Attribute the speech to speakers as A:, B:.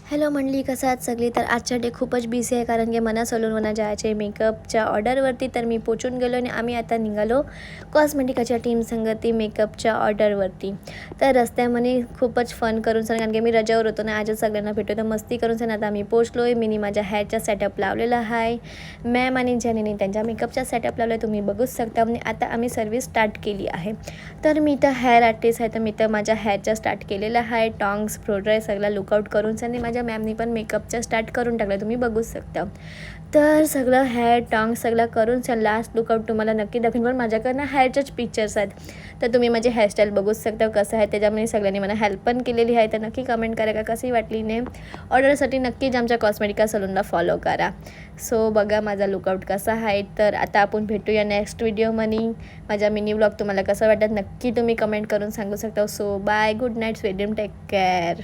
A: Hello मंडळी, कसं आहात सगळी? तर आजचा डे खूपच बिझी आहे कारण की मना सलूनवरनं जायचे मेकअपच्या ऑर्डरवरती. तर मी पोचून गेलो आणि आम्ही आता निघालो कॉस्मेटिकाच्या टीम संगती मेकअपच्या ऑर्डरवरती. तर रस्त्यामध्ये खूपच फन करून सण, कारण की मी रजावर होतो ना, आजच सगळ्यांना भेटतो, तर मस्ती करून सण आता आम्ही पोचलो आहे. मीनी माझ्या हेअरचा सेटअप लावलेला आहे, मॅम आणि जेनीने त्यांच्या मेकअपचा सेटअप लावला आहे, तुम्ही बघूच शकता. आणि आता आम्ही सर्व्हिस स्टार्ट केली आहे. तर मी तर हेअर आर्टिस्ट आहे, तर मी तर माझ्या हेअरचा स्टार्ट केलेला आहे. टॉंग्स प्रोडर सगळा लुकआउट करून सनी माझ्या मॅमनी पण मेकअपचा स्टार्ट करून टाकला, तुम्ही बघू शकता. तर सगळं हेअर टॉंग सगळं करून लास्ट लुकआउट तुम्हाला नक्की दाखवेन. पण माझ्याकडनं हेअरचेच पिक्चर्स आहेत, तर तुम्ही माझी हेअरस्टाईल बघूच शकता कसं आहे. त्याच्यामध्ये सगळ्यांनी मला हेल्प पण केलेली आहे, तर नक्की कमेंट करा का कशी वाटली ने. ऑर्डरसाठी नक्कीच आमच्या कॉस्मेटिका सलूनला फॉलो करा. सो बघा माझा लुकआउट कसा आहे. तर आता आपण भेटूया नेक्स्ट व्हिडिओमध्ये. माझा मिनी व्लॉग तुम्हाला कसं वाटत नक्की तुम्ही कमेंट करून सांगू शकता. So bye, good night, sweet dream, take care.